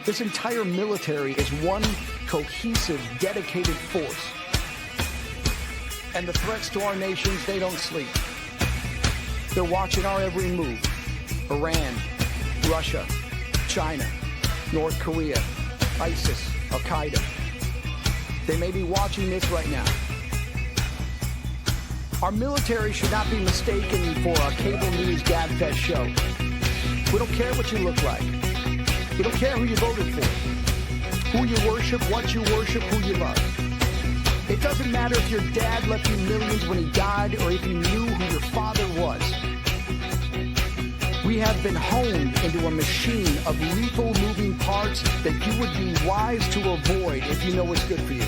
This entire military is one cohesive, dedicated force. And the threats to our nations, they don't sleep. They're watching our every move. Iran, Russia, China, North Korea, ISIS, Al-Qaeda. They may be watching this right now. Our military should not be mistaken for a cable news gabfest show. We don't care what you look like. We don't care who you voted for, who you worship, what you worship, who you love. It doesn't matter if your dad left you millions when he died or if you knew who your father was. We have been honed into a machine of lethal moving parts that you would be wise to avoid if you know what's good for you.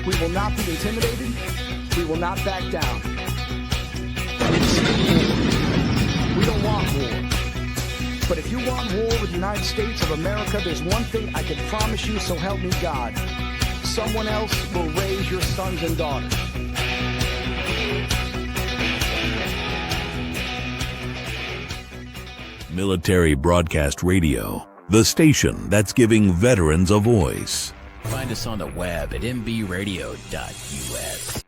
We will not be intimidated. We will not back down. We don't want war. But if you want war with the United States of America, there's one thing I can promise you, so help me God. Someone else will raise your sons and daughters. Military Broadcast Radio, the station that's giving veterans a voice. Find us on the web at mbradio.us.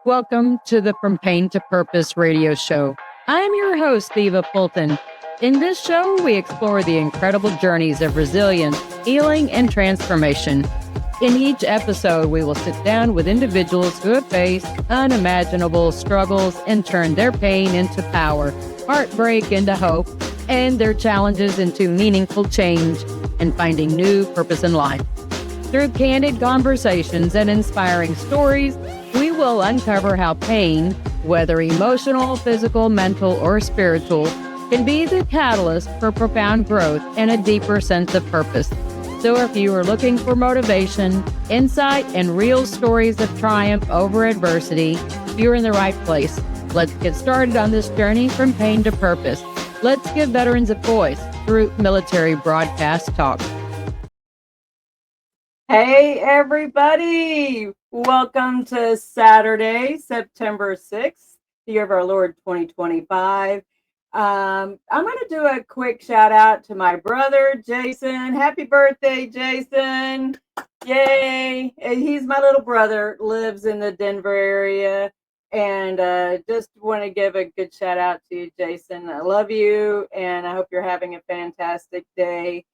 Welcome to the From Pain to Purpose radio show. I'm your host, Eva Fulton. In this show, we explore the incredible journeys of resilience, healing, and transformation. In each episode, we will sit down with individuals who have faced unimaginable struggles and turned their pain into power, heartbreak into hope, and their challenges into meaningful change and finding new purpose in life. Through candid conversations and inspiring stories, we will uncover how pain, whether emotional, physical, mental, or spiritual, can be the catalyst for profound growth and a deeper sense of purpose. So if you are looking for motivation, insight, and real stories of triumph over adversity, you're in the right place. Let's get started on this journey from pain to purpose. Let's give veterans a voice through Military Broadcast Talk. Hey, everybody. Welcome to Saturday, September 6th, the year of our Lord 2025. I'm going to do a quick shout out to my brother, Jason. Happy birthday, Jason. Yay. He's my little brother, lives in the Denver area. And just want to give a good shout out to you, Jason. I love you, and I hope you're having a fantastic day.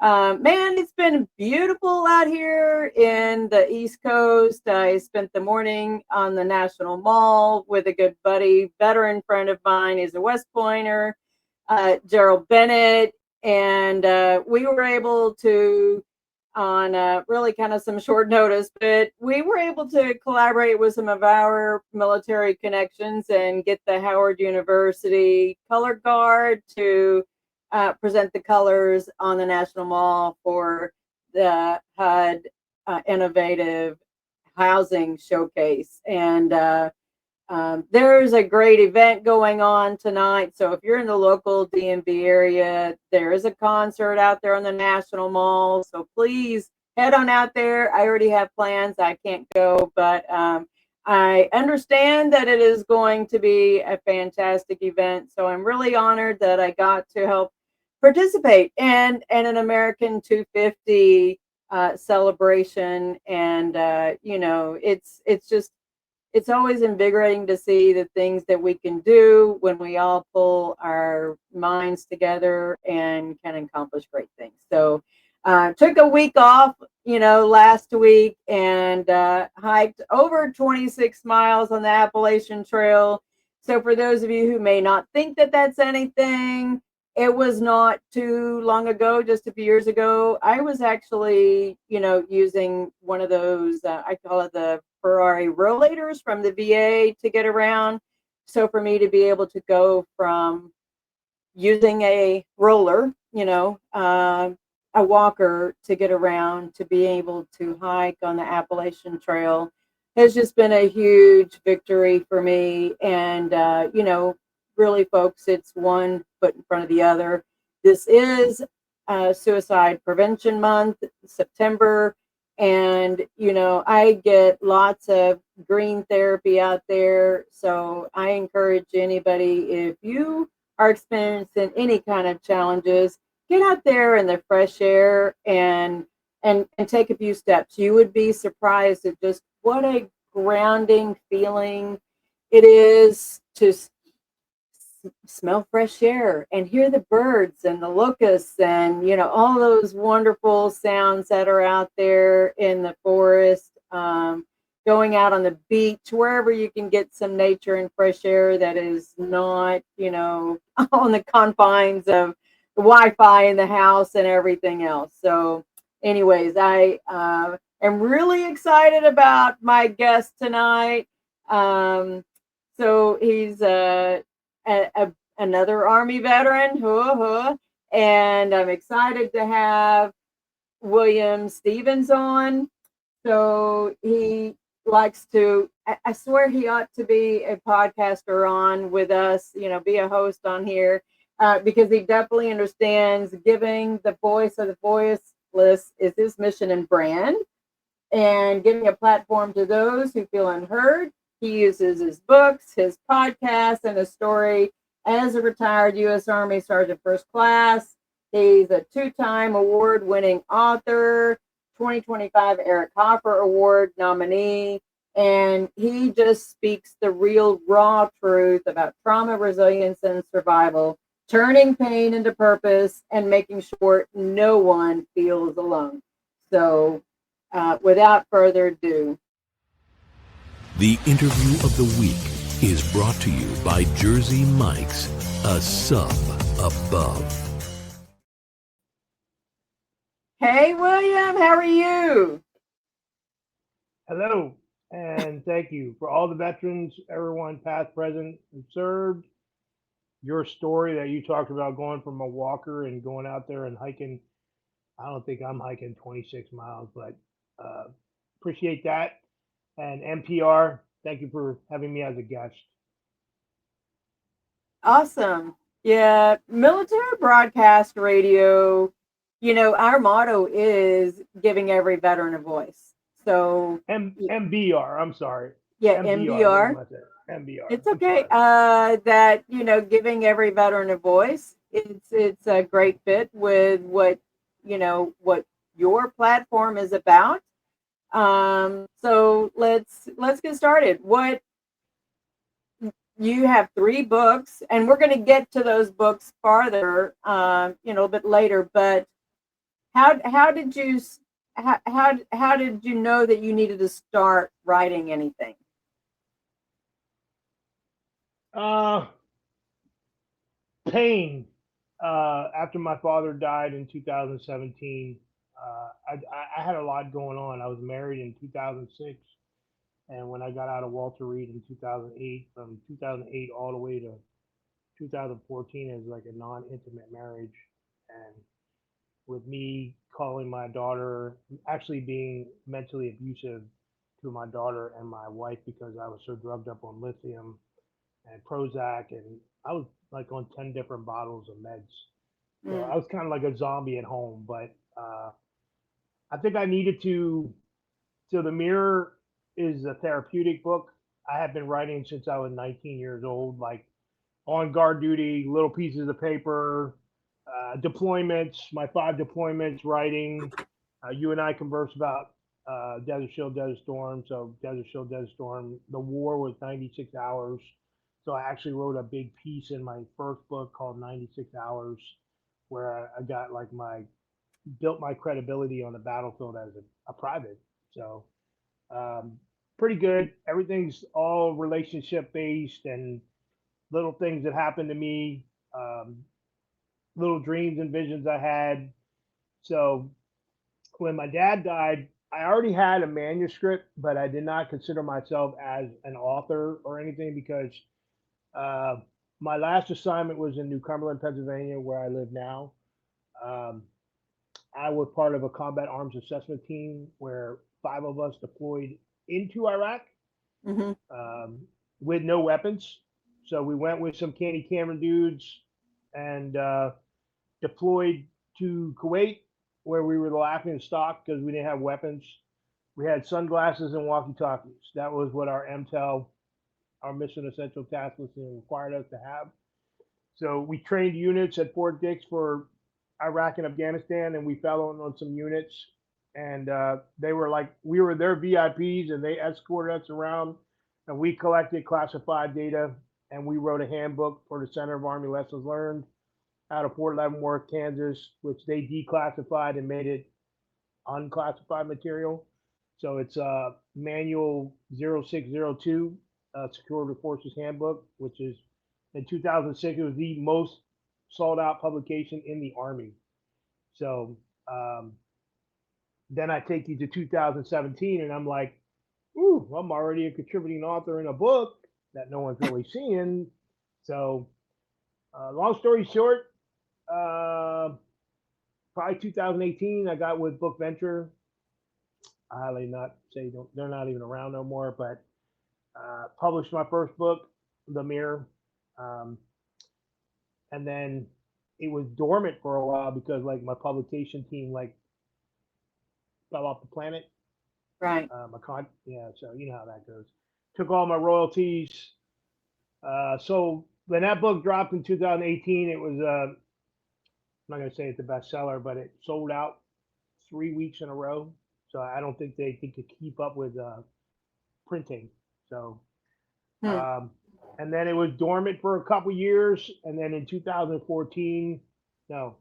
Man, it's been beautiful out here in the East Coast. I spent the morning on the National Mall with a good buddy, veteran friend of mine. He's a West Pointer, Gerald Bennett. And we were able to, on really kind of some short notice, but we were able to collaborate with some of our military connections and get the Howard University Color Guard to present the colors on the National Mall for the HUD Innovative Housing Showcase. And there's a great event going on tonight. So if you're in the local DMV area, there is a concert out there on the National Mall. So please head on out there. I already have plans. I can't go, but I understand that it is going to be a fantastic event. So I'm really honored that I got to help participate in an American 250 celebration. And, you know, it's always invigorating to see the things that we can do when we all pull our minds together and can accomplish great things. So took a week off, you know, last week and hiked over 26 miles on the Appalachian Trail. So for those of you who may not think that that's anything, it was not too long ago, just a few years ago. I was actually, you know, using one of those, I call it the Ferrari rollators from the VA to get around. So for me to be able to go from using a roller, you know, a walker to get around to be able to hike on the Appalachian Trail has just been a huge victory for me. And, you know, really, folks, it's one foot in front of the other. This is Suicide Prevention Month, September. And, you know, I get lots of green therapy out there. So I encourage anybody, if you are experiencing any kind of challenges, get out there in the fresh air and take a few steps. You would be surprised at just what a grounding feeling it is to smell fresh air and hear the birds and the locusts and all those wonderful sounds that are out there in the forest. Going out on the beach, wherever you can get some nature and fresh air that is not on the confines of the Wi-Fi in the house and everything else. So anyways, I am really excited about my guest tonight. So he's another Army veteran, and I'm excited to have William Stevens on. So he likes to, I swear he ought to be a podcaster on with us, be a host on here, because he definitely understands giving the voice of the voiceless is his mission and brand, and giving a platform to those who feel unheard. He uses his books, his podcasts, and his story as a retired U.S. Army Sergeant First Class. He's a 2-time award-winning author, 2025 Eric Hoffer Award nominee, and he just speaks the real raw truth about trauma, resilience, and survival, turning pain into purpose and making sure no one feels alone. So without further ado. The interview of the week is brought to you by Jersey Mike's, a sub above. Hey, William, how are you? Hello, and thank you for all the veterans, everyone past, present, and served. Your story that you talked about going from a walker and going out there and hiking. I don't think I'm hiking 26 miles, but appreciate that. And NPR, thank you for having me as a guest. Awesome. Yeah, military broadcast radio, our motto is giving every veteran a voice. So MBR, I'm sorry. Yeah, MBR. What am I saying? MBR. It's okay. That giving every veteran a voice. It's a great fit with what your platform is about. So let's get started. What you have 3 books, and we're going to get to those books farther, a bit later. But how did you know that you needed to start writing anything? Pain. After my father died in 2017, I had a lot going on. I was married in 2006, and when I got out of Walter Reed in 2008, from 2008 all the way to 2014 as like a non-intimate marriage, and with me calling my daughter, actually being mentally abusive to my daughter and my wife because I was so drugged up on lithium and Prozac, and I was like on 10 different bottles of meds. So I was kind of like a zombie at home, but I think I needed to. So The Mirror is a therapeutic book. I have been writing since I was 19 years old, like on guard duty, little pieces of paper, deployments, my 5 deployments, writing. You and I conversed about Desert Shield, Desert Storm. So Desert Shield, Desert Storm, the war was 96 hours. So I actually wrote a big piece in my first book called 96 Hours, where I got like built my credibility on the battlefield as a private. So pretty good. Everything's all relationship based and little things that happened to me, little dreams and visions I had. So when my dad died, I already had a manuscript, but I did not consider myself as an author or anything because uh, my last assignment was in New Cumberland, Pennsylvania, where I live now. Um, I was part of a combat arms assessment team where 5 of us deployed into Iraq Mm-hmm. with no weapons. So we went with some candy camera dudes and deployed to Kuwait, where we were the laughing stock because we didn't have weapons. We had sunglasses and walkie-talkies. That was what our MTEL, our mission essential task list, required us to have. So we trained units at Fort Dix for Iraq and Afghanistan, and we fell on some units. And they were like, we were their VIPs, and they escorted us around, and we collected classified data, and we wrote a handbook for the Center of Army Lessons Learned out of Fort Leavenworth, Kansas, which they declassified and made it unclassified material. So it's Manual 0602, Security Forces Handbook, which is in 2006, it was the most sold out publication in the Army. So then I take you to 2017, and I'm like, ooh, I'm already a contributing author in a book that no one's really seeing. So long story short, probably 2018, I got with Book Venture. I highly not say they're not even around no more, but published my first book, The Mirror. And then it was dormant for a while because like my publication team like fell off the planet. Right. Yeah, so you know how that goes. Took all my royalties. So when that book dropped in 2018, it was I'm not gonna say it's a bestseller, but it sold out 3 weeks in a row. So I don't think they could keep up with printing. So and then it was dormant for a couple years, and then in 2014, no,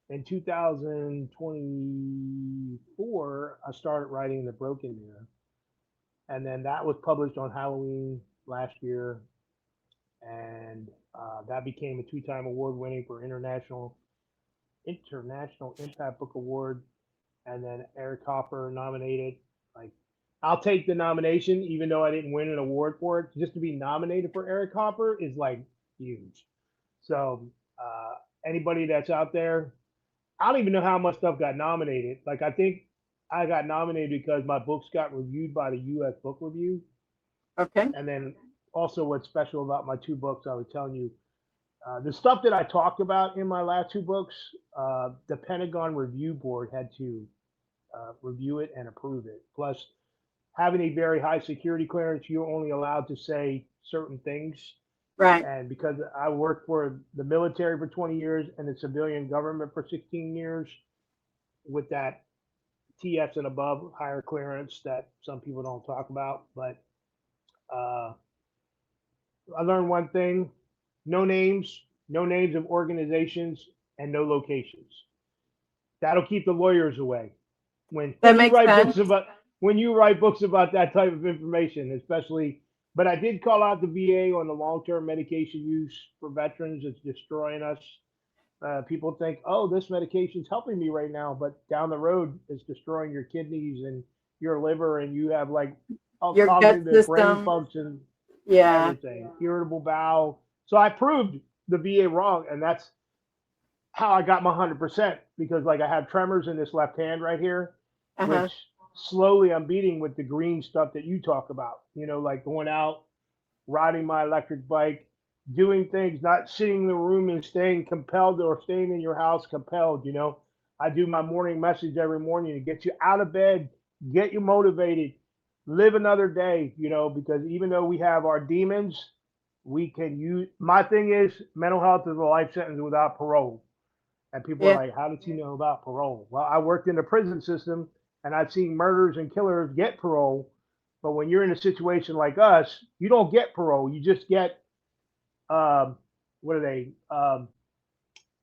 in 2024, I started writing The Broken Mirror, and then that was published on Halloween last year, and that became a 2-time award winning for International Impact Book Award, and then Eric Hoffer nominated. Like, I'll take the nomination, even though I didn't win an award for it. Just to be nominated for Eric Hoffer is like huge. So anybody that's out there, I don't even know how much stuff got nominated. Like, I think I got nominated because my books got reviewed by the U.S. Book Review. Okay. And then also what's special about my 2 books, I was telling you, the stuff that I talked about in my last 2 books, the Pentagon Review Board had to review it and approve it. Plus, having a very high security clearance, you're only allowed to say certain things. Right. And because I worked for the military for 20 years and the civilian government for 16 years with that TS and above higher clearance that some people don't talk about. But I learned one thing: no names of organizations, and no locations. That'll keep the lawyers away. When That you makes write sense. when you write books about that type of information, especially. But I did call out the VA on the long-term medication use for veterans. It's destroying us. People think, oh, this medication's helping me right now, but down the road, it's destroying your kidneys and your liver, and you have like all Your gut cognitive brain system. function, Yeah. everything, irritable bowel. So I proved the VA wrong, and that's how I got my 100%, because like I have tremors in this left hand right here, Uh-huh. which slowly I'm beating with the green stuff that you talk about, like going out, riding my electric bike, doing things, not sitting in the room and staying compelled, or staying in your house compelled. I do my morning message every morning to get you out of bed, get you motivated, live another day, because even though we have our demons, we can use, my thing is mental health is a life sentence without parole. And people Yeah. are like, how did you know about parole? Well, I worked in the prison system, and I've seen murderers and killers get parole. But when you're in a situation like us, you don't get parole. You just get, what are they?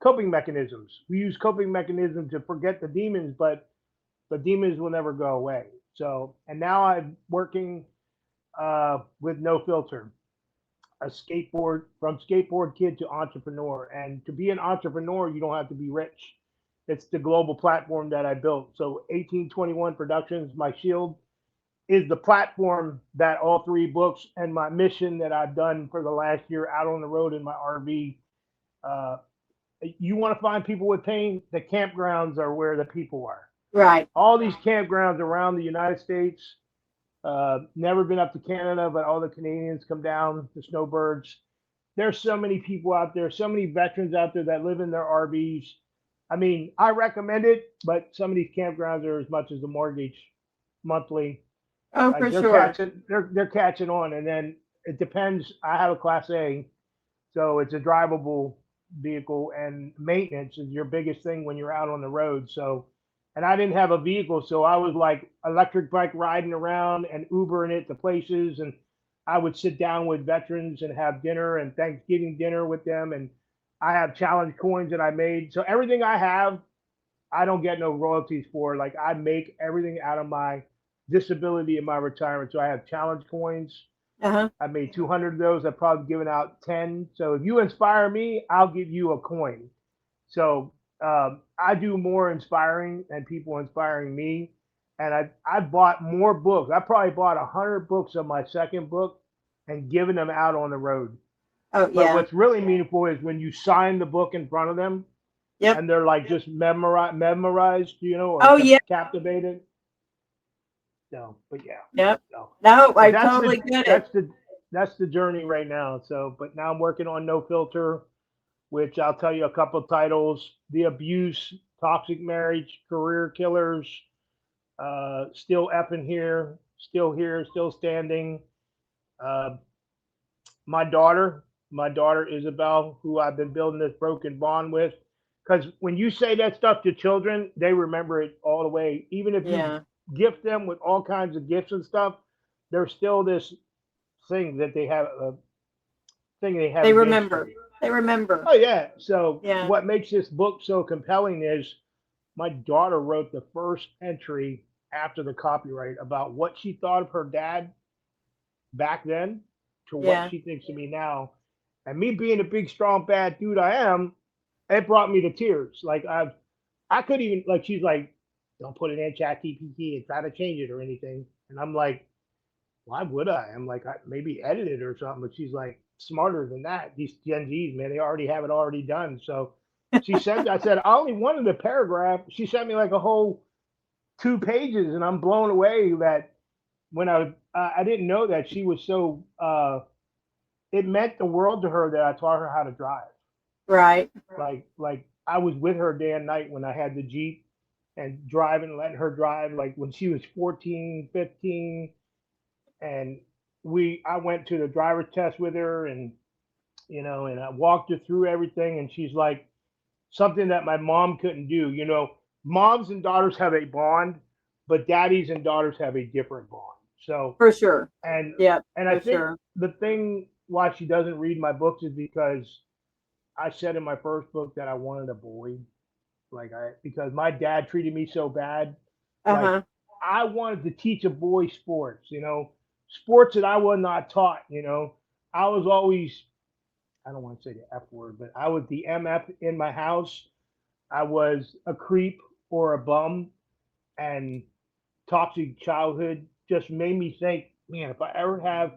Coping mechanisms. We use coping mechanisms to forget the demons, but the demons will never go away. So, and now I'm working with No Filter, from skateboard kid to entrepreneur. And to be an entrepreneur, you don't have to be rich. It's the global platform that I built. So 1821 Productions, my shield, is the platform that all 3 books and my mission that I've done for the last year out on the road in my RV. You want to find people with pain? The campgrounds are where the people are. Right. All these campgrounds around the United States. Never been up to Canada, but all the Canadians come down, the snowbirds. There's so many people out there, so many veterans out there that live in their RVs. I mean, I recommend it, but some of these campgrounds are as much as the mortgage monthly. Oh, Like for they're sure. they're catching on, and then it depends. I have a Class A, so it's a drivable vehicle, and maintenance is your biggest thing when you're out on the road. So, and I didn't have a vehicle, so I was like electric bike riding around and Ubering it to places, and I would sit down with veterans and have dinner and Thanksgiving dinner with them, and I have challenge coins that I made. So everything I have, I don't get no royalties for. Like I make everything out of my disability in my retirement. So I have challenge coins. Uh-huh. I made 200 of those. I've probably given out 10. So if you inspire me, I'll give you a coin. So I do more inspiring and people inspiring me. And I bought more books. I probably bought 100 books of my second book and given them out on the road. Oh, But yeah. what's really meaningful is when you sign the book in front of them Yep. and they're like just memorized, or Oh, yeah. captivated. No, but yeah. Yep. So, No, but I totally get it. that's the journey right now. So, but now I'm working on No Filter, which I'll tell you a couple titles: The Abuse, Toxic Marriage, Career Killers, Still Effing Here, Still Standing. Uh, my daughter Isabel, who I've been building this broken bond with. Because when you say that stuff to children, they remember it all the way. Even if you Yeah. gift them with all kinds of gifts and stuff, there's still this thing they have They against remember. you. They remember. Oh yeah. So Yeah. what makes this book so compelling is my daughter wrote the first entry after the copyright about what she thought of her dad back then to what Yeah. she thinks of me now. And me being a big, strong, bad dude I am, it brought me to tears. Like I could even like she's like, don't put it in chat GPT and try to change it or anything. And I'm like, why would I? I'm like, maybe edit it or something. But she's like, smarter than that. These Gen Zs, man, they already have it already done. So I said, I only wanted a paragraph. She sent me like a whole 2 pages, and I'm blown away that when I didn't know that she was so it meant the world to her that I taught her how to drive. Right. Like I was with her day and night when I had the Jeep and driving, letting her drive. Like when she was 14, 15, and I went to the driver's test with her, and and I walked her through everything, and she's like something that my mom couldn't do. Moms and daughters have a bond, but daddies and daughters have a different bond. So For sure. and Yep. and I For think sure. the thing why she doesn't read my books is because I said in my first book that I wanted a boy. Because my dad treated me so bad. Like Uh-huh. I wanted to teach a boy sports, sports that I was not taught. I was always, I don't want to say the F word, but I was the MF in my house. I was a creep or a bum, and toxic childhood just made me think, man, if I ever have,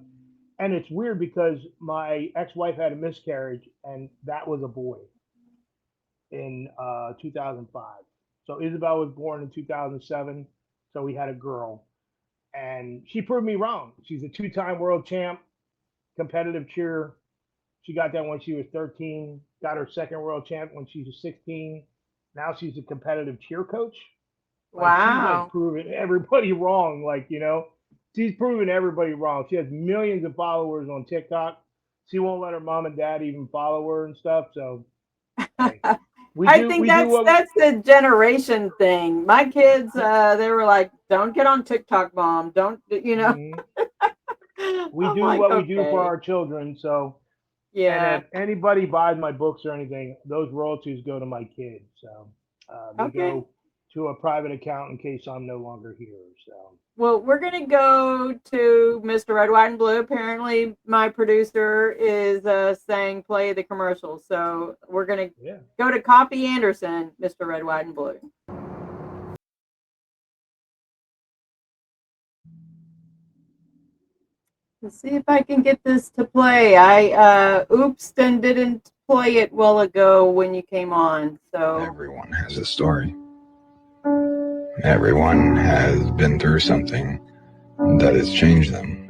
and it's weird because my ex-wife had a miscarriage, and that was a boy in 2005. So Isabel was born in 2007. So we had a girl, and she proved me wrong. She's a two-time world champ, competitive cheer. She got that when she was 13. Got her second world champ when she was 16. Now she's a competitive cheer coach. Like she's like Wow. proving everybody wrong. She's proving everybody wrong. She has millions of followers on TikTok. She won't let her mom and dad even follow her and stuff. So hey, I think we do what that's the generation thing. My kids, they were like, "Don't get on TikTok, mom. Don't." mhm. We I'm do like, what we do for okay, our children. So, and yeah, if anybody buys my books or anything, those royalties go to my kids. So they okay. go to a private account in case I'm no longer here. So Well, we're gonna go to Mr. Red, White, and Blue. Apparently, my producer is saying play the commercial, so we're gonna yeah. go to Copy Anderson, Mr. Red, White, and Blue. Let's see if I can get this to play. I oopsed and didn't play it well ago when you came on. So Everyone has a story. Everyone has been through something that has changed them.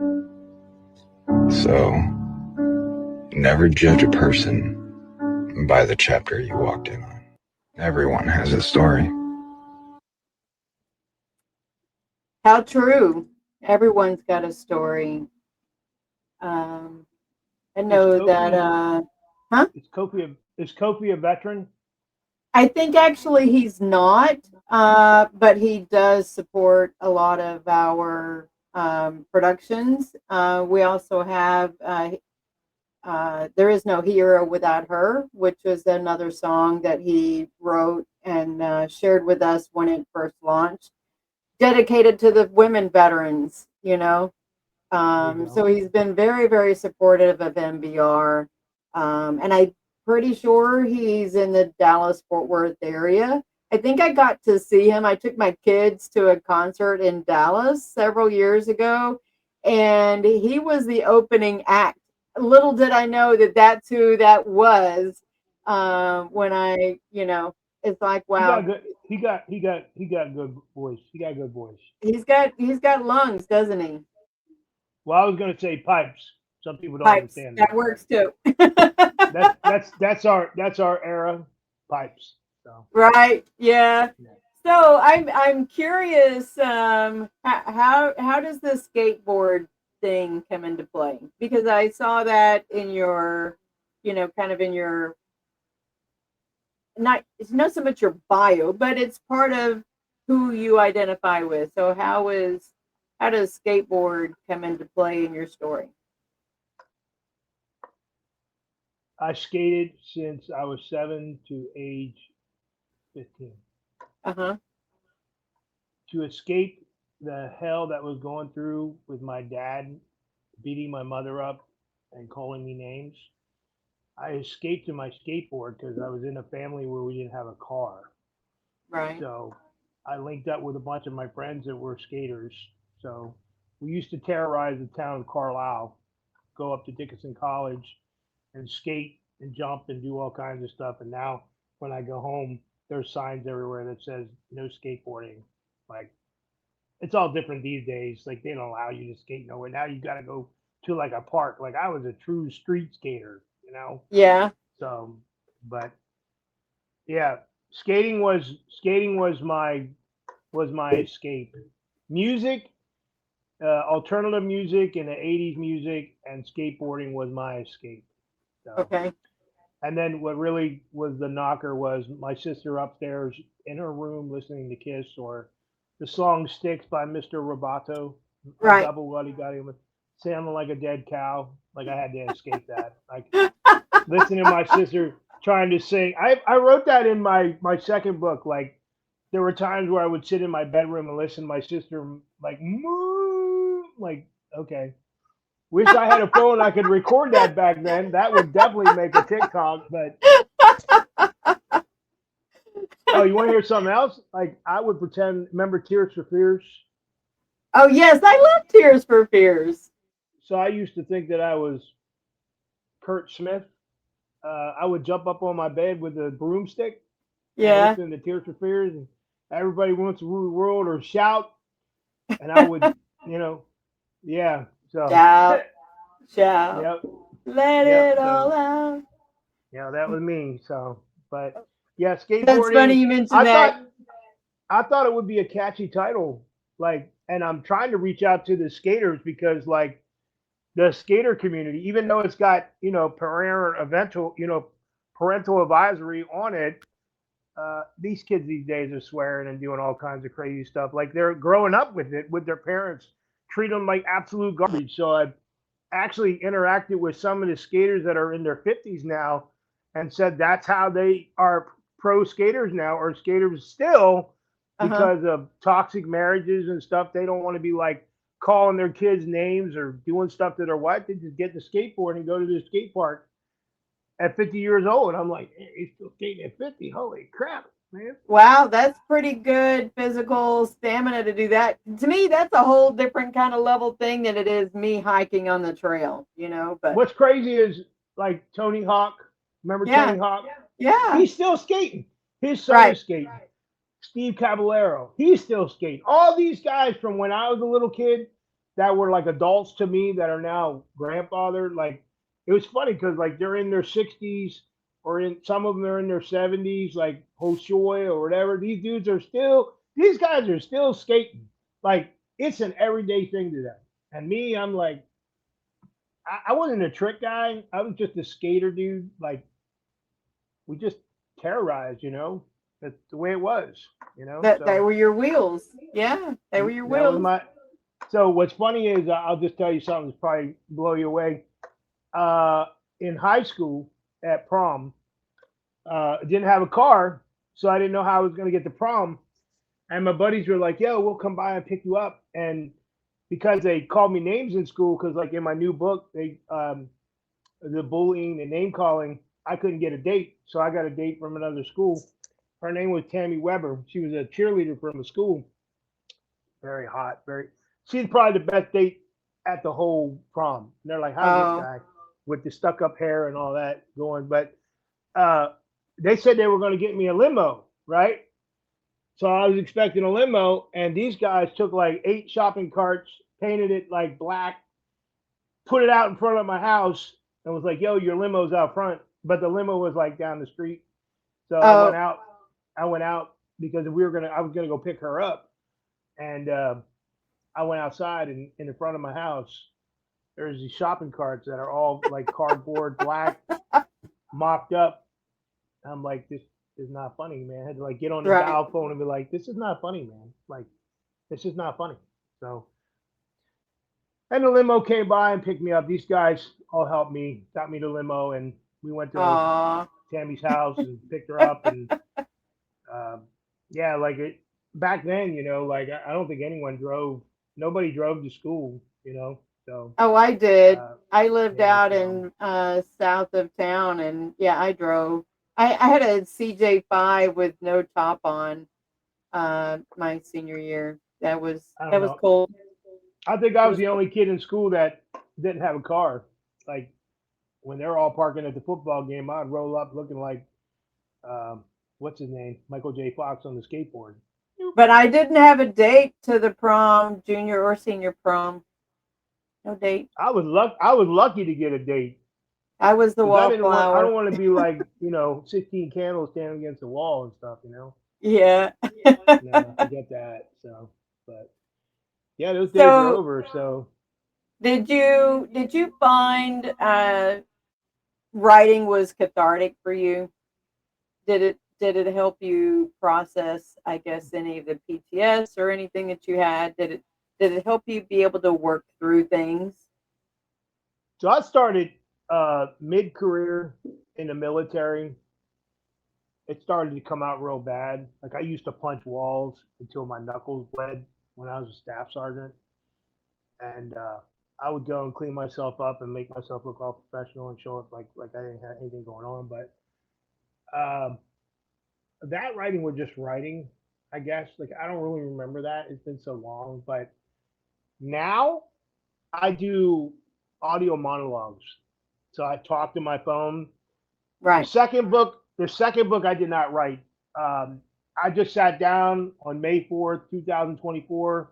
So, never judge a person by the chapter you walked in on. Everyone has a story. how true. Everyone's got a story. I It's know that totally Huh? Is Kofi a veteran? I think actually he's not, but he does support a lot of our productions. We also have There Is No Hero Without Her, which was another song that he wrote and shared with us when it first launched, dedicated to the women veterans, you know. There you So go. he's been very, very supportive of MBR. And I'm pretty sure he's in the Dallas Fort Worth area. I think I got to see him. I took my kids to a concert in Dallas several years ago, and he was the opening act. Little did I know that that's who that was. When I, it's like, He got wow, good. He got good voice. He got good voice. he's got lungs, doesn't he? Well, I was gonna say pipes. Some people don't Pipes. understand That that. works too. That's our era. Pipes. So Right. Yeah. yeah. So I'm curious. How does the skateboard thing come into play? Because I saw that in your, kind of in your, not it's not so much your bio, but it's part of who you identify with. So how does skateboard come into play in your story? I skated since I was 7 to age 15 Uh huh. to escape the hell that was going through with my dad beating my mother up and calling me names. I escaped in my skateboard because I was in a family where we didn't have a car. Right. So I linked up with a bunch of my friends that were skaters. So we used to terrorize the town of Carlisle, go up to Dickinson College and skate and jump and do all kinds of stuff. And now when I go home, there's signs everywhere that says no skateboarding. Like it's all different these days. Like they don't allow you to skate nowhere. Now you got to go to like a park. Like I was a true street skater, you know. Yeah. So, but yeah, skating was my escape. Music, alternative music, and the '80s music, and skateboarding was my escape. So, Okay. and then what really was the knocker was my sister upstairs in her room listening to Kiss or the song "Sticks" by Mr. Roboto. A Right. double gully got him sounding like a dead cow. Like I had to escape that. Like listening to my sister trying to sing. I wrote that in my second book. Like there were times where I would sit in my bedroom and listen to my sister like moo. Like okay, wish I had a phone I could record that back then. That would definitely make a TikTok. But oh, you want to hear something else? Like I would pretend. Remember Tears for Fears? Oh yes, I love Tears for Fears. So I used to think that I was Kurt Smith. I would jump up on my bed with a broomstick and Yeah. listen to Tears for Fears and Everybody Wants to Rule the World or Shout, and I would, you know, yeah. So, Shout, shout, yep, let yep. it all So, out. yeah, that was me. So, but yeah, That's funny skateboarding. you mentioned I that. thought I thought it would be a catchy title, like, and I'm trying to reach out to the skaters because, like, the skater community, even though it's got parental advisory on it, these kids these days are swearing and doing all kinds of crazy stuff. Like they're growing up with it, with their parents, treat them like absolute garbage. So I actually interacted with some of the skaters that are in their 50s now and said that's how they are pro skaters now or skaters still Uh-huh. because of toxic marriages and stuff. They don't want to be like calling their kids names or doing stuff to their wife. They just get the skateboard and go to the skate park at 50 years old. And I'm like, hey, he's still skating at 50. Holy crap, man. Wow, that's pretty good physical stamina to do that. To me, that's a whole different kind of level thing than it is me hiking on the trail, but What's crazy is like Tony Hawk. Remember yeah, Tony Hawk? yeah, He's still skating. His son right. is skating. Steve Caballero, he's still skating. All these guys from when I was a little kid that were like adults to me that are now grandfather, like it was funny because like they're in their 60s or in some of them are in their 70s, like Hoshoy or whatever. These guys are still skating. Like it's an everyday thing to them. And me, I'm like, I wasn't a trick guy. I was just a skater dude. Like we just terrorized, you know. That's the way it was, you know. That they So were your wheels. Yeah, they were your that was wheels. my. So what's funny is I'll just tell you something that's probably blow you away. Uh, in high school at prom, didn't have a car, so I didn't know how I was going to get to prom. And my buddies were like, "Yo, we'll come by and pick you up." And because they called me names in school, because like in my new book, they the bullying, the name calling, I couldn't get a date, so I got a date from another school. Her name was Tammy Weber. She was a cheerleader from the school. Very hot, very. She's probably the best date at the whole prom. And they're like, "How's this Oh, guy with the stuck up hair and all that going?" But uh, they said they were going to get me a limo, right? So I was expecting a limo, and these guys took like 8 shopping carts, painted it like black, put it out in front of my house, and was like, "Yo, your limo's out front." But the limo was like down the street. So I went oh, out. I went out because I was gonna go pick her up, and I went outside, and in the front of my house, there's these shopping carts that are all like cardboard, black, mocked up. I'm like, this is not funny, man. I had to like get on the right. dial phone and be like, this is not funny, man. Like, this is not funny. So, and the limo came by and picked me up. These guys all helped me, got me the limo, and we went to Aw. Tammy's house and picked her up. And um, yeah, like it back then, you know, like I don't think anyone drove. Nobody drove to school, you know. So Oh, I did. uh, I lived yeah, out so in south of town, and yeah, I drove. I had a CJ5 with no top on my senior year. I don't That was know. cool. I think I It was was the cool. only kid in school that didn't have a car. Like when they're all parking at the football game, I'd roll up looking like what's his name, Michael J. Fox on the skateboard. But I didn't have a date to the prom, junior or senior prom. No date. I was lucky to get a date I was the because I didn't want. I wallflower. don't want to be like 16 candles standing against the wall and stuff. You know. Yeah. No, forget that. So, but yeah, those days are So over. So did you find writing was cathartic for you? Did it help you process, I guess, any of the PTS or anything that you had? Did it help you be able to work through things? I started mid career in the military. It started to come out real bad. Like I used to punch walls until my knuckles bled when I was a staff sergeant, and I would go and clean myself up and make myself look all professional and show up like I didn't have anything going on. But um, that writing was just writing, I guess. Like I don't really remember that. It's been so long. But now I do audio monologues. So I talk to my phone. The Right. second book, the second book I did not write. I just sat down on May 4th, 2024,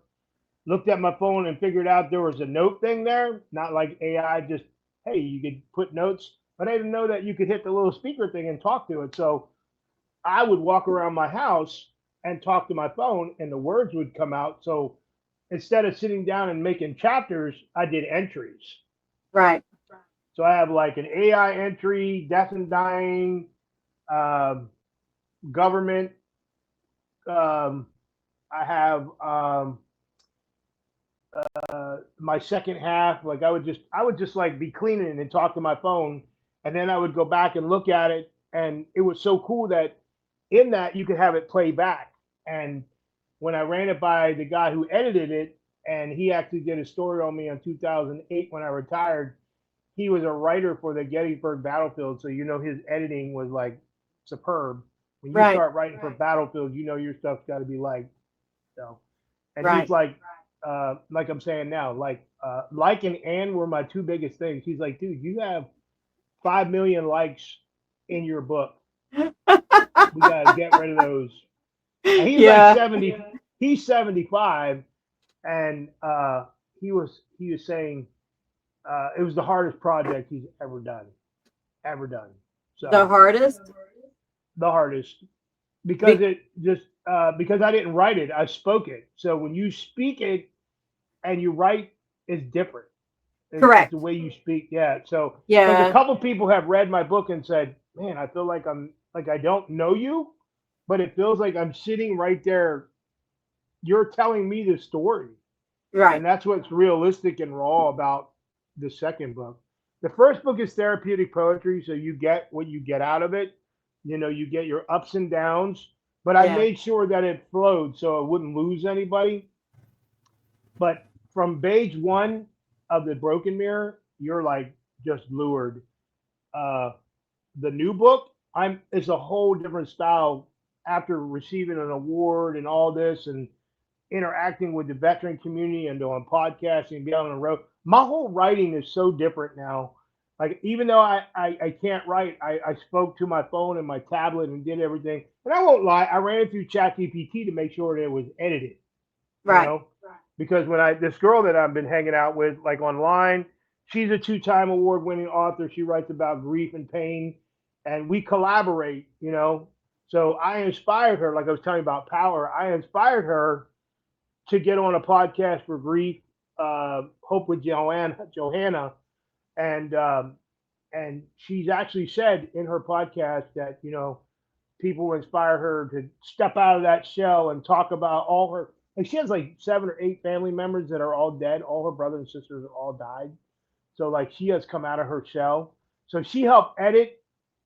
looked at my phone and figured out there was a note thing there, not like AI just, hey, you could put notes, but I didn't know that you could hit the little speaker thing and talk to it. So I would walk around my house and talk to my phone and the words would come out. So instead of sitting down and making chapters, I did entries. Right. So I have like an AI entry, death and dying, um, government. Um, I have my second half. Like I would just like be cleaning and talk to my phone, and then I would go back and look at it, and it was so cool that in that you could have it play back. And when I ran it by the guy who edited it, and he actually did a story on me in 2008 when I retired. He was a writer for the Gettysburg Battlefield, so you know his editing was like superb. When you Right. start writing for Battlefield, you know your stuff's got to be like so. And he's Right. like I'm saying now, like and were my two biggest things. He's like, dude, you have 5 million likes in your book. We gotta get rid of those. And he's like Yeah. 70. He's 75, and he was saying it was the hardest project he's ever done, ever done. The So hardest? the hardest because Be- it just because I didn't write it, I spoke it. So when you speak it and you write, it's different. It's Correct. the way you speak. Yeah. So, because a Yeah. couple people have read my book and said, man, I feel like I don't know you, but it feels like I'm sitting right there. You're telling me the story. Right. And that's what's realistic and raw about the second book. The first book is therapeutic poetry, so you get what you get out of it. You get your ups and downs, but I Yeah. made sure that it flowed so it wouldn't lose anybody. But from page one of the Broken Mirror, you're like just lured. Uh, the new book, it's a whole different style after receiving an award and all this and interacting with the veteran community and doing podcasting and being on the road. My whole writing is so different now. Like even though I can't write, I spoke to my phone and my tablet and did everything. And I won't lie, I ran it through ChatGPT to make sure that it was edited, you Right. know? Because this girl that I've been hanging out with, like online, she's a two-time award-winning author. She writes about grief and pain, and we collaborate, So I inspired her, like I was telling you about power. I inspired her to get on a podcast for grief, Hope with Johanna, and she's actually said in her podcast that people inspire her to step out of that shell and talk about all her. Like she has like 7 or 8 family members that are all dead. All her brothers and sisters are all died. So like she has come out of her shell. So she helped edit,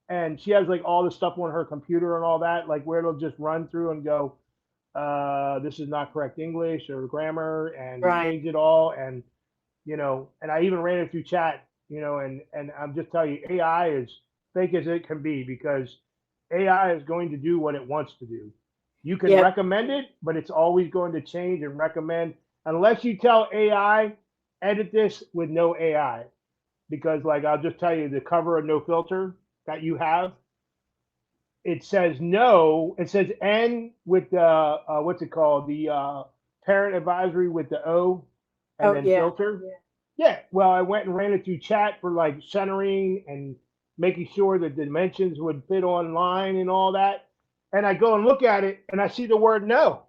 and she has like all the stuff on her computer and all that, like where it'll just run through and go, this is not correct English or grammar, and Right. change it all. And I even ran it through chat, and I'm just telling you, AI is fake as it can be because AI is going to do what it wants to do. You can Yep. recommend it, but it's always going to change and recommend unless you tell AI, edit this with no AI. Because, like, I'll just tell you the cover of No Filter that you have, it says no, it says N with the, what's it called? The parent advisory with the O and Oh, then yeah. filter. Yeah, well, I went and ran it through chat for like centering and making sure the dimensions would fit online and all that. And I go and look at it and I see the word no.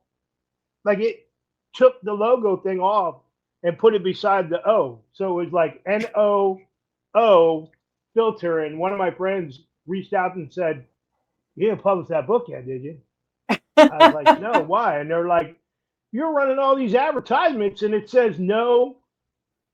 Like it took the logo thing off and put it beside the O. So it was like NOO filter. And one of my friends reached out and said, you didn't publish that book yet, did you? I was like, no, why? And they're like, you're running all these advertisements and it says no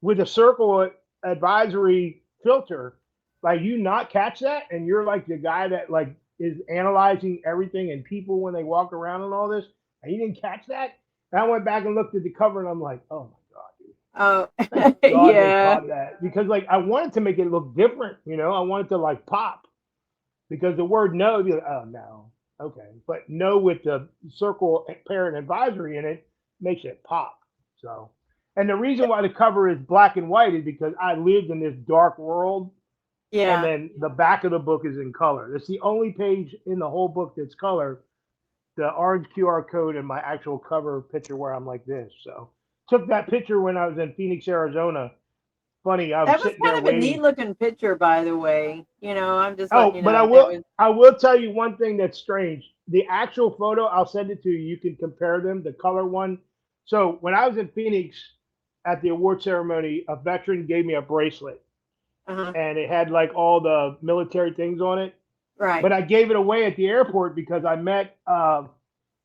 with a circle advisory filter. Like you not catch that? And you're like the guy that like is analyzing everything and people when they walk around and all this, and you didn't catch that? And I went back and looked at the cover and I'm like, oh my God, dude. Oh, Thank God they yeah. caught that. Because like I wanted to make it look different, I wanted to like pop. Because the word no, you'd be like, oh no. Okay. But no with the circle parent advisory in it makes it pop. So and the reason why the cover is black and white is because I lived in this dark world. And Yeah. then the back of the book is in color. That's the only page in the whole book that's color. The orange QR code and my actual cover picture where I'm like this. So took that picture when I was in Phoenix, Arizona. Funny, I was That was sitting there kind of a neat waiting. looking picture, by the way. I'm just letting Oh, you but know that was. I will tell you one thing that's strange. The actual photo, I'll send it to you. You can compare them, the color one. So when I was in Phoenix at the award ceremony, a veteran gave me a bracelet Uh-huh. and it had like all the military things on it. Right. But I gave it away at the airport because I met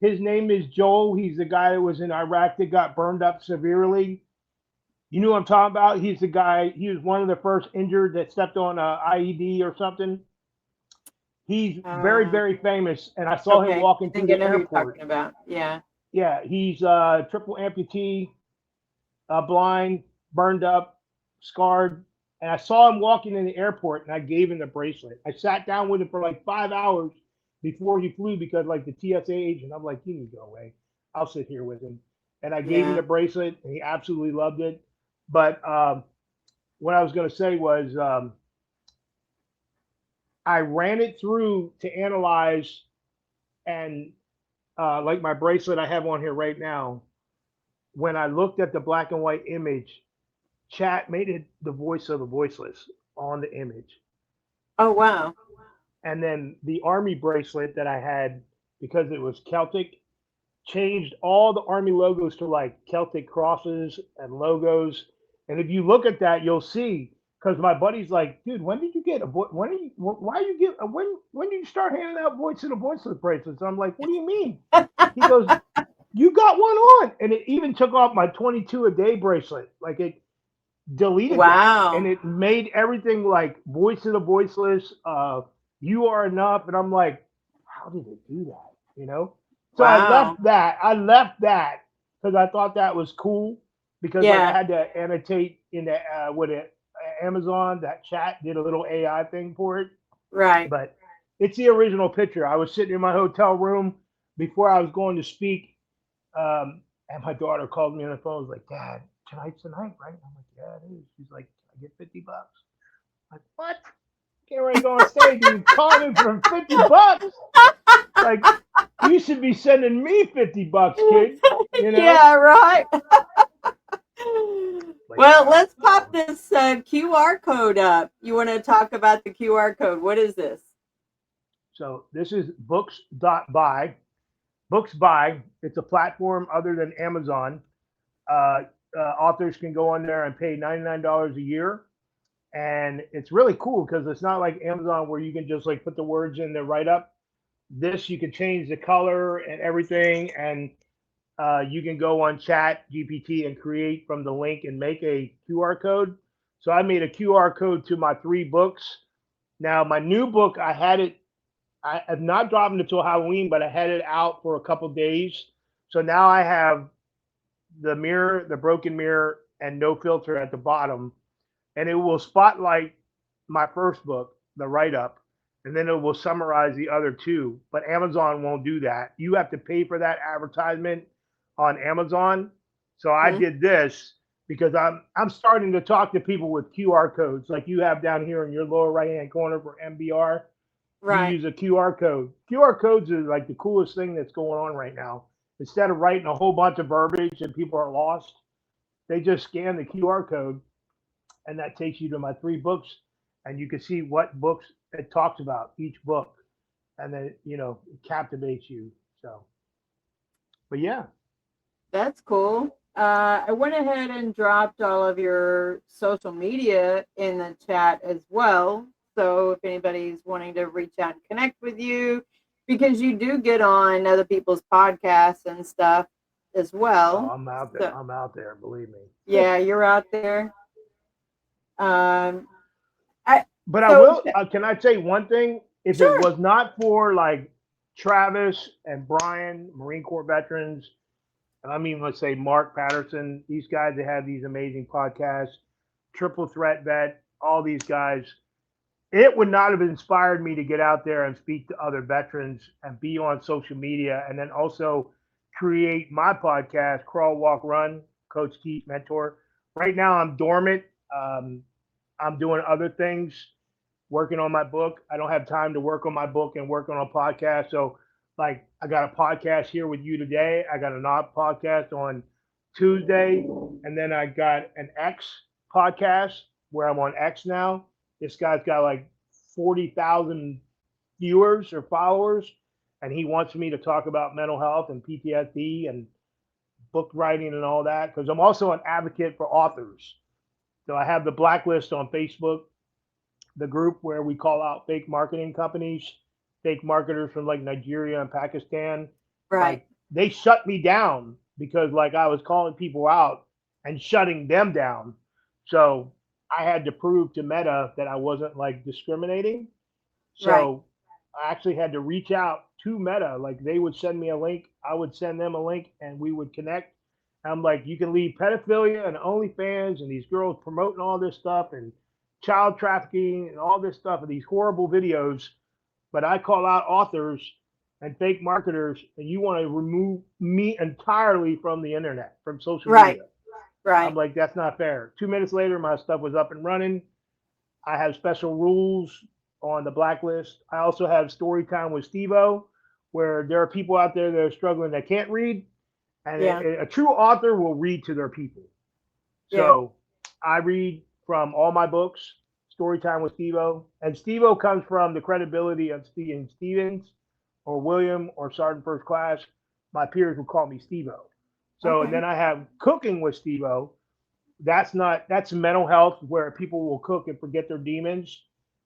his name is Joel. He's the guy that was in Iraq that got burned up severely. You know what I'm talking about? He's the guy, he was one of the first injured that stepped on a IED or something. He's very, Uh, very famous, and I saw him okay. I walking through think I the know who you're airport. talking about. Yeah. Yeah, he's triple amputee, blind, burned up, scarred. And I saw him walking in the airport, and I gave him the bracelet. I sat down with him for like 5 hours before he flew because, like, the TSA agent, I'm like, you can go away. I'll sit here with him. And I gave him Yeah. the bracelet, and he absolutely loved it. But what I was going to say was I ran it through to analyze, and like my bracelet I have on here right now, when I looked at the black and white image, chat made it the voice of the voiceless on the image. Oh, wow. And then the army bracelet that I had, because it was Celtic, changed all the army logos to like Celtic crosses and logos. And if you look at that, you'll see. Because my buddy's like, dude, when did you get a why you get when did you start handing out voice to the voiceless bracelets? I'm like, what do you mean? He goes, you got one on, and it even took off my 22 a day bracelet. Like it deleted them, and Wow. it made everything like voice to the voiceless. You are enough, and I'm like, how did it do that? You know? So I Wow. left that. I left that because I thought that was cool because like I Yeah. had to annotate in the with it Amazon that chat did a little AI thing for it, Right. but it's the original picture. I was sitting in my hotel room before I was going to speak, and my daughter called me on the phone. Was like, "Dad, tonight's the night, right?" I'm like, "Yeah, it is." She's like, "I get $50." I'm like, what? Can't ready to go on stage and you call me for $50? Like, you should be sending me $50, kid. You know? Yeah, right. Like, Well, wow. let's pop this QR code up. You want to talk about the QR code? What is this? So this is books.buy. Books Buy. It's a platform other than Amazon. Uh, Authors can go on there and pay $99 a year. And it's really cool because it's not like Amazon where you can just like put the words in the write up. This you can change the color and everything, and you can go on Chat GPT and create from the link and make a QR code. So I made a QR code to my 3 books. Now my new book, I have not dropped it until Halloween, but I had it out for a couple days. So now I have the mirror, the broken mirror, and no filter at the bottom, and it will spotlight my first book, the write up, and then it will summarize the other 2. But Amazon won't do that. You have to pay for that advertisement on Amazon. So I Hmm? did this because I'm starting to talk to people with QR codes like you have down here in your lower right hand corner for MBR. You Right. use a QR code. QR codes are like the coolest thing that's going on right now. Instead of writing a whole bunch of verbiage and people are lost, they just scan the QR code and that takes you to my 3 books, and you can see what books it talks about each book, and then it captivates you. So, but yeah, That's cool. I went ahead and dropped all of your social media in the chat as well. So if anybody's wanting to reach out and connect with you, because you do get on other people's podcasts and stuff as well. I'm out there. So I'm out there. Believe me. yeah, you're out there. Um, I But I so will. Can I say one thing? If it sure. was not for like Travis and Brian, Marine Corps veterans, and I mean, let's say Mark Patterson, these guys that have these amazing podcasts, Triple Threat Vet, all these guys, it would not have inspired me to get out there and speak to other veterans and be on social media and then also create my podcast, Crawl, Walk, Run, Coach Keith Mentor. Right now, I'm dormant. Um, I'm doing other things, working on my book. I don't have time to work on my book and work on a podcast. So, like, I got a podcast here with you today. I got a not podcast on Tuesday, and then I got an X podcast where I'm on X now. This guy's got like 40,000 viewers or followers, and he wants me to talk about mental health and PTSD and book writing and all that because I'm also an advocate for authors. So I have the Blacklist on Facebook, the group where we call out fake marketing companies, fake marketers from like Nigeria and Pakistan. Right. Like they shut me down because like I was calling people out and shutting them down. So I had to prove to Meta that I wasn't like discriminating. Right. So I actually had to reach out to Meta. Like they would send me a link, I would send them a link, and we would connect. I'm like, you can leave pedophilia and OnlyFans and these girls promoting all this stuff and child trafficking and all this stuff and these horrible videos. But I call out authors and fake marketers, and you want to remove me entirely from the internet, from social Right. media. I'm Right. like, that's not fair. 2 minutes later, my stuff was up and running. I have special rules on the Blacklist. I also have story time with Steve-O, where there are people out there that are struggling that can't read, and Yeah. a true author will read to their people. Yeah. So I read from all my books, Storytime with Steve-O. And Steve-O comes from the credibility of Stephen Stevens or William or Sergeant First Class. My peers would call me Steve-O. So, and Okay. then I have Cooking with Steve-O, that's mental health where people will cook and forget their demons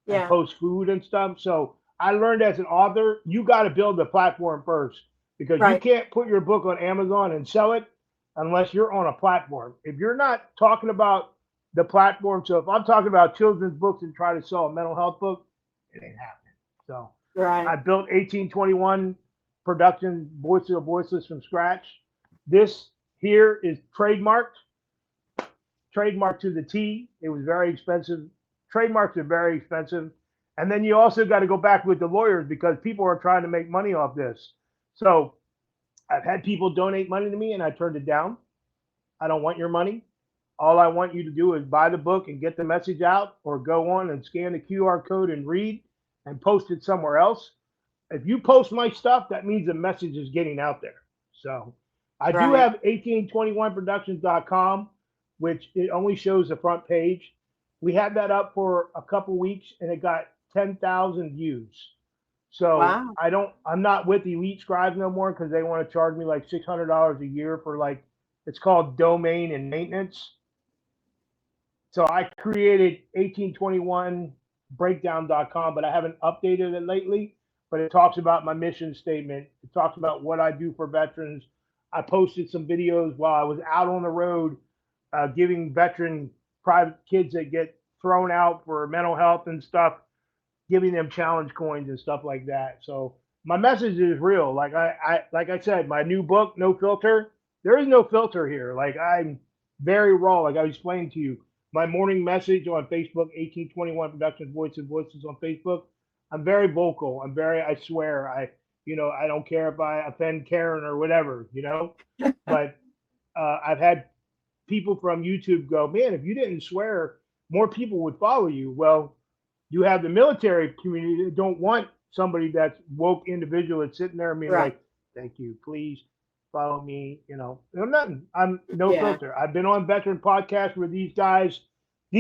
and Yeah. post food and stuff. So I learned as an author, you got to build the platform first because you Right. can't put your book on Amazon and sell it unless you're on a platform. If you're not talking about the platform, so if I'm talking about children's books and try to sell a mental health book, it ain't happening. So I Right. built 1821 production, Voices of Voiceless from scratch. This here is trademarked to the T. It was very expensive. Trademarks are very expensive. And then you also got to go back with the lawyers because people are trying to make money off this. So I've had people donate money to me and I turned it down. I don't want your money. All I want you to do is buy the book and get the message out or go on and scan the QR code and read and post it somewhere else. If you post my stuff, that means the message is getting out there. So I do Right. have 1821productions.com, which it only shows the front page. We had that up for a couple weeks and it got 10,000 views. So Wow. I'm not with Elite Scribes no more because they want to charge me like $600 a year for like, it's called domain and maintenance. So I created 1821breakdown.com, but I haven't updated it lately. But it talks about my mission statement. It talks about what I do for veterans. I posted some videos while I was out on the road, giving veteran private kids that get thrown out for mental health and stuff, giving them challenge coins and stuff like that. So my message is real. Like I said, my new book, No Filter. There is no filter here. Like I'm very raw. Like I explained to you, my morning message on Facebook, 1821 Productions, Voices on Facebook. I'm very vocal. I swear. I don't care if I offend Karen or whatever, but I've had people from YouTube go, man, if you didn't swear, more people would follow you. Well, you have the military community that don't want somebody that's woke individual that's sitting there and being Right. like, thank you, please follow me. I'm nothing. I'm no Yeah. filter. I've been on veteran podcasts where these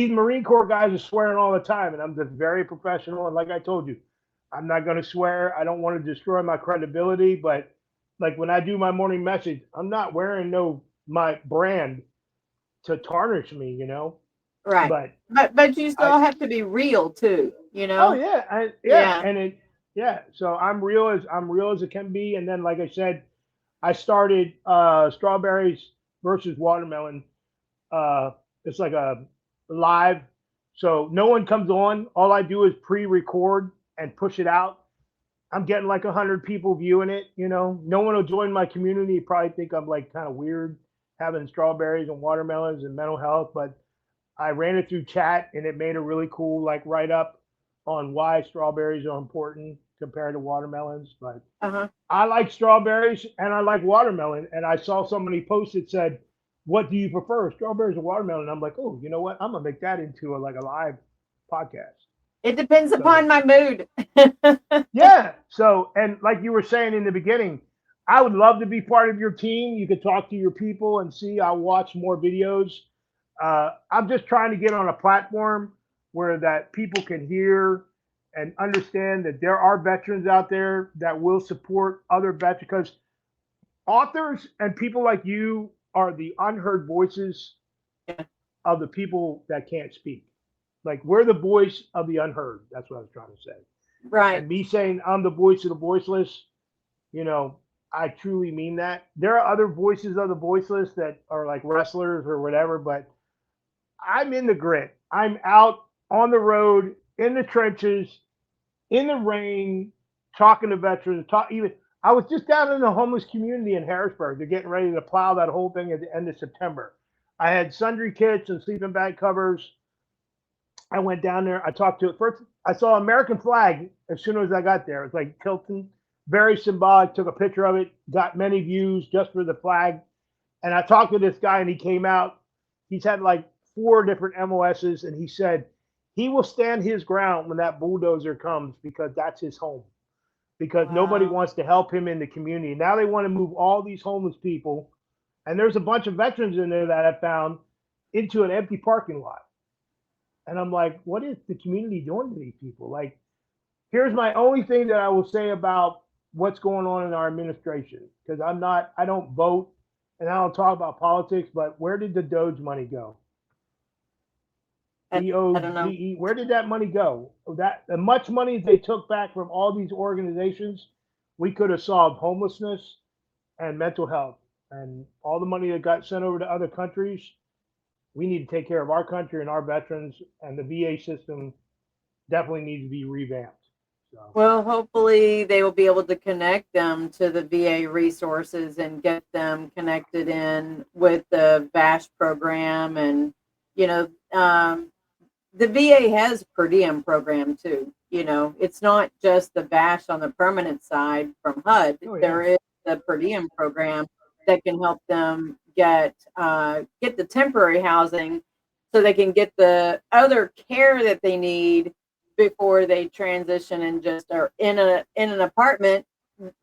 Marine Corps guys are swearing all the time, and I'm just very professional. And like I told you, I'm not going to swear. I don't want to destroy my credibility, but like when I do my morning message, I'm not wearing my brand to tarnish me. Right. But But you I still have to be real too, Oh yeah, Yeah. and so I'm real as it can be. And then, like I said, I started strawberries versus watermelon. It's like a live, so no one comes on. All I do is pre-record and push it out. I'm getting like 100 people viewing it. No one will join my community. Probably think I'm like kind of weird having strawberries and watermelons and mental health, but I ran it through chat and it made a really cool like write up on why strawberries are important compared to watermelons. But Uh-huh. I like strawberries and I like watermelon. And I saw somebody post it said, "What do you prefer, strawberries or watermelon?" And I'm like, "Oh, you know what? I'm gonna make that into a live podcast." It depends So upon my mood. yeah. So and like you were saying in the beginning, I would love to be part of your team. You could talk to your people and see. I'll watch more videos. I'm just trying to get on a platform where that people can hear and understand that there are veterans out there that will support other veterans because authors and people like you are the unheard voices Yeah. of the people that can't speak. Like we're the voice of the unheard. That's what I was trying to say. Right. And me saying I'm the voice of the voiceless, I truly mean that. There are other voices of the voiceless that are like wrestlers or whatever, but I'm in the grit. I'm out on the road, in the trenches, in the rain, talking to veterans. I was just down in the homeless community in Harrisburg. They're getting ready to plow that whole thing at the end of September. I had sundry kits and sleeping bag covers. I went down there. I talked to it first. I saw an American flag as soon as I got there. It was like Tilton, very symbolic. Took a picture of it. Got many views just for the flag. And I talked to this guy, and he came out. He's had like 4 different MOSs, and he said he will stand his ground when that bulldozer comes because that's his home. Because nobody Wow. wants to help him in the community. Now they want to move all these homeless people, and there's a bunch of veterans in there that I found into an empty parking lot. And I'm like, what is the community doing to these people? Like, here's my only thing that I will say about what's going on in our administration because I don't vote and I don't talk about politics, but where did the Doge money go? I don't know. VOGE. Where did that money go? That the much money they took back from all these organizations, we could have solved homelessness and mental health, and all the money that got sent over to other countries. We need to take care of our country and our veterans, and the VA system definitely needs to be revamped. So. Well, hopefully they will be able to connect them to the VA resources and get them connected in with the VASH program. And, you know, the VA has per diem program too. You know, it's not just the VASH on the permanent side from HUD. Oh, yeah. There is the per diem program that can help them get the temporary housing so they can get the other care that they need before they transition and just are in an apartment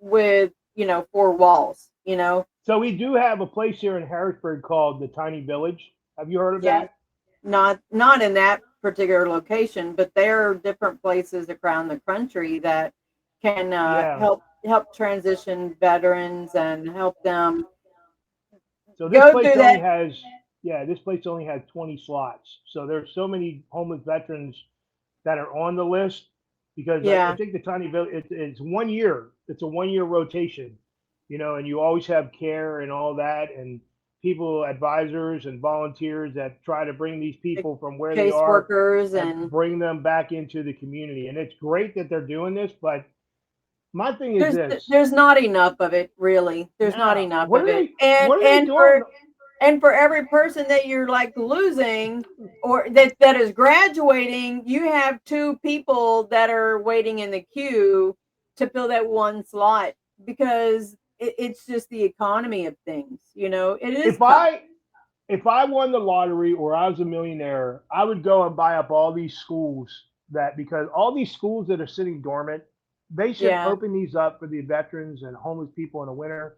with, you know, 4 walls, you know. So we do have a place here in Harrisburg called the Tiny Village. Have you heard of that? Not in that particular location, but there are different places around the country that can help transition veterans and help them. So this go place through only that. has this place only has 20 slots. So there's so many homeless veterans that are on the list because I think the Tiny Village it's 1 year. It's a 1 year rotation, you know, and you always have care and all that, and people, advisors and volunteers that try to bring these people from where they are Caseworkers and bring them back into the community. And it's great that they're doing this, but my thing is there's not enough of it, really. There's not enough of it. What are they doing? And for every person that you're like losing or that is graduating, you have 2 people that are waiting in the queue to fill that 1 slot because it's just the economy of things. You know, it is. If I won the lottery or I was a millionaire, I would go and buy up all these schools because all these schools that are sitting dormant, they should open these up for the veterans and homeless people in the winter.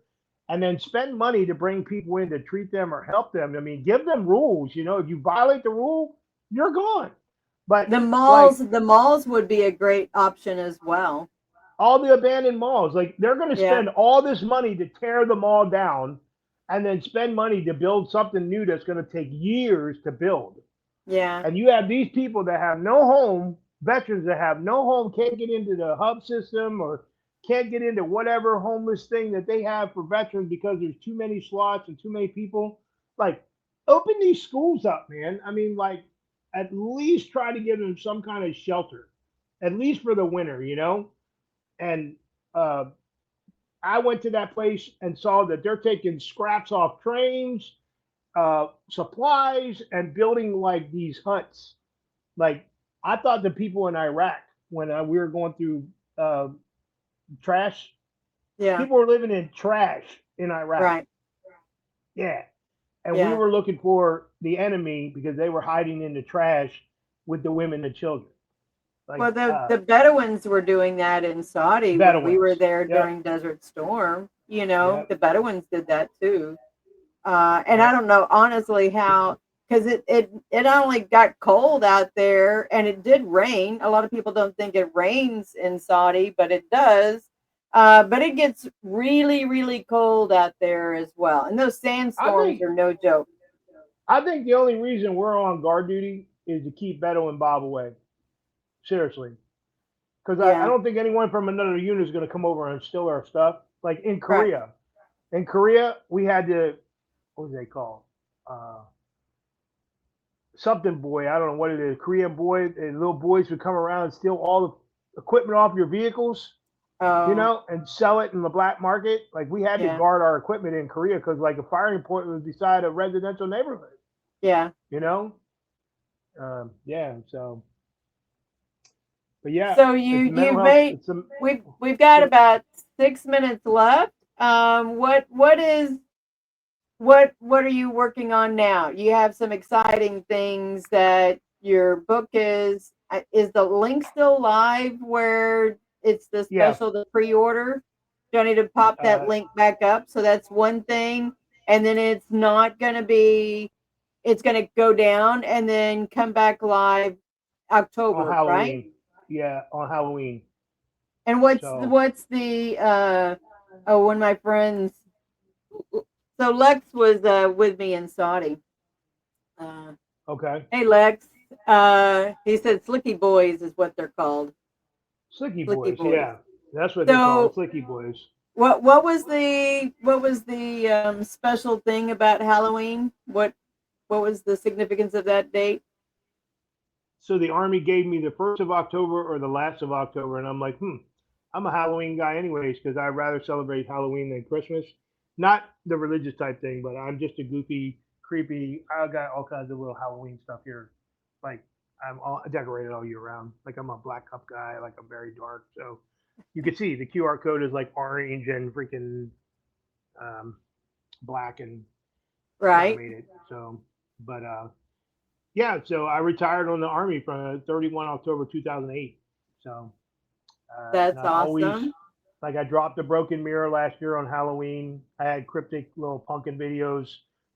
And then spend money to bring people in to treat them or help them. I mean, give them rules. You know, if you violate the rule, you're gone. But the malls would be a great option as well. All the abandoned malls, like they're going to spend all this money to tear the mall down, and then spend money to build something new that's going to take years to build. Yeah. And you have these people that have no home, veterans that have no home, can't get into the hub system or can't get into whatever homeless thing that they have for veterans because there's too many slots and too many people. Like, open these schools up, man. I mean, like, at least try to give them some kind of shelter, at least for the winter, you know? And I went to that place and saw that they're taking scraps off trains, supplies, and building like these huts. Like, I thought the people in Iraq, when we were going through trash. People were living in trash in Iraq. Right. Yeah. And we were looking for the enemy because they were hiding in the trash with the women and children. Like, well, the Bedouins were doing that in Saudi when we were there during Desert Storm. You know, the Bedouins did that too. And I don't know, honestly, how, because it only got cold out there and it did rain. A lot of people don't think it rains in Saudi, but it does. But it gets really, really cold out there as well. And those sandstorms are no joke. I think the only reason we're on guard duty is to keep Beto and Bob away. Seriously. Because I don't think anyone from another unit is going to come over and steal our stuff. Like in Korea. Right. In Korea, we had to, what was they called? Something boy. I don't know what it is. Korean boy. And little boys would come around and steal all the equipment off your vehicles. You know, and sell it in the black market. Like we had to guard our equipment in Korea because like a firing point was beside a residential neighborhood. Yeah. You know? So. But yeah. So you've made, we've got about 6 minutes left. What are you working on now? You have some exciting things that your book is the link still live where it's the special, the pre-order? Do I need to pop that link back up? So that's one thing. And then it's not going to be, it's going to go down and then come back live October, right? Yeah, on Halloween. And what's the, one of my friends, so Lex was with me in Saudi. Okay. Hey, Lex. He said Slicky Boys is what they're called. Slicky Slicky Boys, Boys. yeah, that's what they call them, So Slicky Boys. what was the special thing about Halloween? What was the significance of that date? So the Army gave me the 1st of October or the last of October, and I'm like, I'm a Halloween guy anyways because I'd rather celebrate Halloween than Christmas. Not the religious type thing, but I'm just a goofy, creepy. I got all kinds of little Halloween stuff here. Like I'm all decorated all year round. Like I'm a black cup guy. Like I'm very dark. So you can see the QR code is like orange and freaking um, black and Right. animated. So, but yeah. So I retired on the Army from 31 October 2008. So That's and I always awesome. like I dropped a broken mirror last year on Halloween. I had cryptic little pumpkin videos,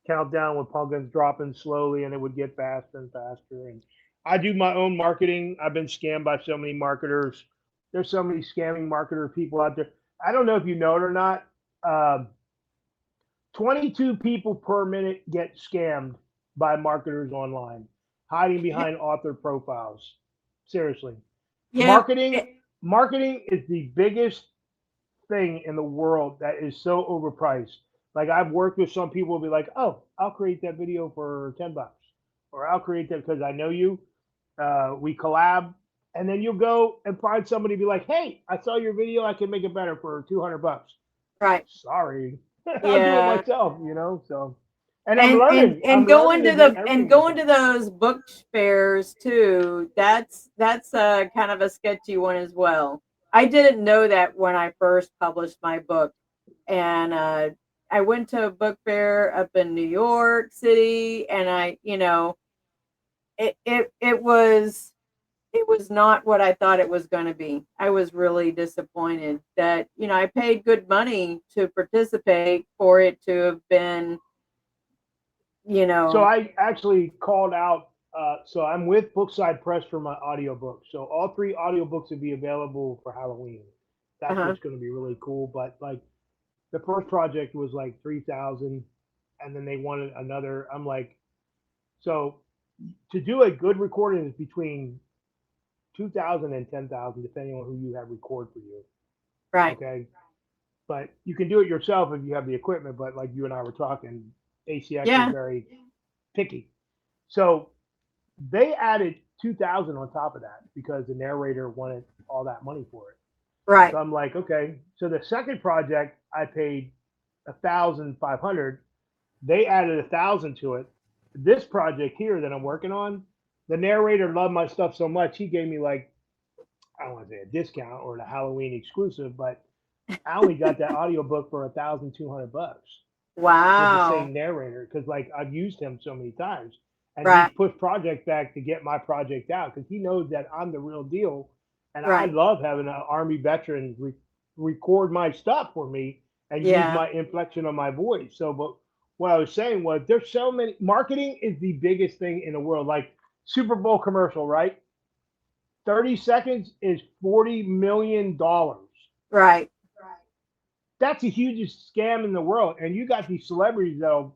countdown with pumpkins dropping slowly, and it would get faster and faster. And I do my own marketing. I've been scammed by so many marketers. There's so many scamming marketer people out there. I don't know if you know it or not. 22 people per minute get scammed by marketers online, hiding behind author profiles. Seriously, Yeah. marketing is the biggest thing in the world that is so overpriced. Like I've worked with some people who be like, "Oh, I'll create that video for $10, or I'll create that because I know you. We collab." And then you'll go and find somebody be like, "Hey, I saw your video. I can make it better for $200." Right. Sorry, I'll do it Yeah. myself. So, and I'm And learning. I'm going learning to to do the everything going to myself. those book fairs too. That's kind of a sketchy one as well. I didn't know that when I first published my book, and I went to a book fair up in New York City, and it was not what I thought it was going to be. I was really disappointed that I paid good money to participate for it to have been you So know I actually called out. So I'm with Bookside Press for my audiobooks. So all 3 audiobooks will be available for Halloween. That's uh-huh. what's going to be really cool. But like the first project was like 3,000, and then they wanted another. I'm like, so to do a good recording is between 2,000 and 10,000, depending on who you have record for you. Right. Okay, but you can do it yourself if you have the equipment. But like you and I were talking, ACX is Yeah. very picky. So they added 2,000 on top of that because the narrator wanted all that money for it. Right. So I'm like, okay. So the second project I paid 1,500. They added 1,000 to it. This project here that I'm working on, the narrator loved my stuff so much he gave me like, I don't want to say a discount or the Halloween exclusive, but I only got that audiobook for $1,200 with the Wow. same narrator because like I've used him so many times, and he's Right. pushed projects back to get my project out because he knows that I'm the real deal, and I Right. love having an Army veteran record my stuff for me and use Yeah. my inflection of my voice. So, but what I was saying was there's so many. Marketing is the biggest thing in the world. Like Super Bowl commercial, right? 30 seconds is $40 million. Right. That's the hugest scam in the world. And you got these celebrities that'll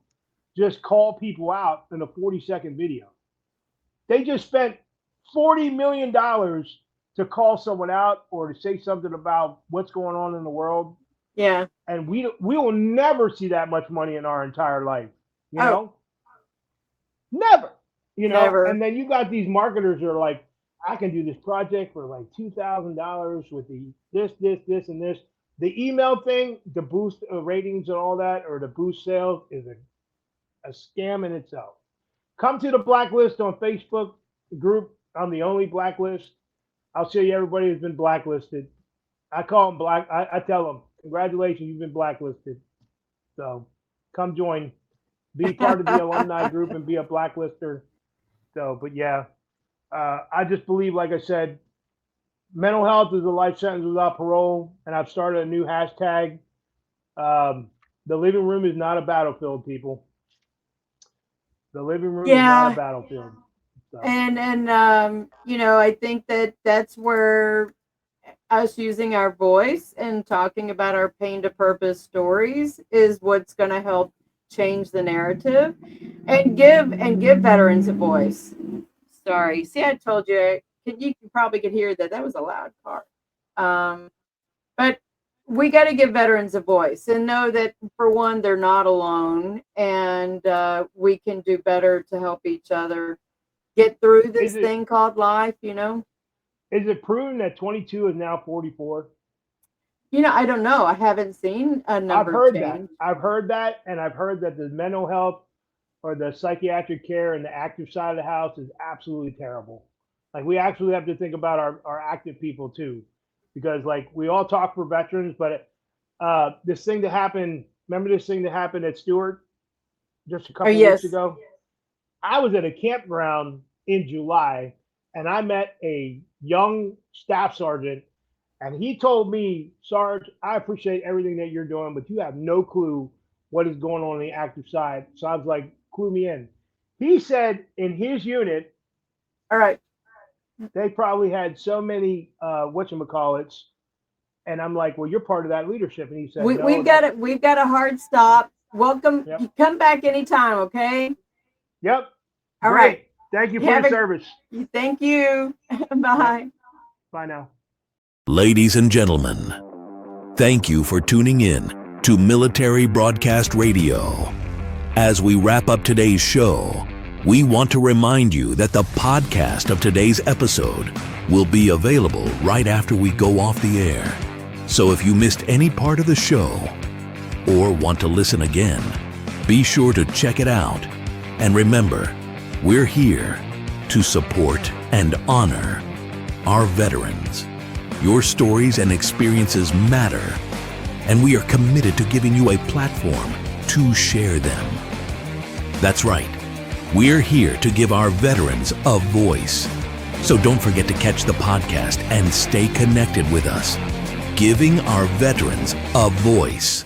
just call people out in a 40-second video. They just spent $40 million to call someone out or to say something about what's going on in the world. Yeah. And we will never see that much money in our entire life. You Oh, know? Never. never. And then you got these marketers that are like, I can do this project for like $2,000 with the this, and this. The email thing to boost ratings and all that, or to boost sales, is a scam in itself. Come to the blacklist on Facebook group. I'm the only blacklist. I'll show you everybody who's been blacklisted. I call them black. I tell them, congratulations, you've been blacklisted. So come join, be part of the alumni group, and be a blacklister. So, but yeah, I just believe, like I said, mental health is a life sentence without parole, and I've started a new hashtag. The living room is not a battlefield, people. The living room is not a Yeah. battlefield. So, And I think that's where us using our voice and talking about our pain to purpose stories is what's going to help change the narrative and give veterans a voice. Sorry. See, I told you. You probably could hear that. That was a loud car. But we got to give veterans a voice and know that, for one, they're not alone, and we can do better to help each other get through this thing called life, you know? Is it proven that 22 is now 44? You know, I don't know. I haven't seen a number change. I've heard that, and I've heard that the mental health or the psychiatric care and the active side of the house is absolutely terrible. Like, we actually have to think about our active people too, because like we all talk for veterans, but this thing that happened, remember this thing that happened at Stewart just a couple weeks ago? I was at a campground in July, and I met a young staff sergeant, and he told me, Sarge, I appreciate everything that you're doing, but you have no clue what is going on the active side. So I was like, clue me in. He said in his unit, all right, they probably had so many whatchamacallits, and I'm like, well, you're part of that leadership. And he said, we've got a hard stop. Welcome. Yep. You come back anytime, okay? Yep. All right. Thank you for your service. Thank you. Bye. Bye now. Ladies and gentlemen, thank you for tuning in to Military Broadcast Radio. As we wrap up today's show, we want to remind you that the podcast of today's episode will be available right after we go off the air. So if you missed any part of the show or want to listen again, be sure to check it out. And remember, we're here to support and honor our veterans. Your stories and experiences matter, and we are committed to giving you a platform to share them. That's right. We're here to give our veterans a voice. So don't forget to catch the podcast and stay connected with us. Giving our veterans a voice.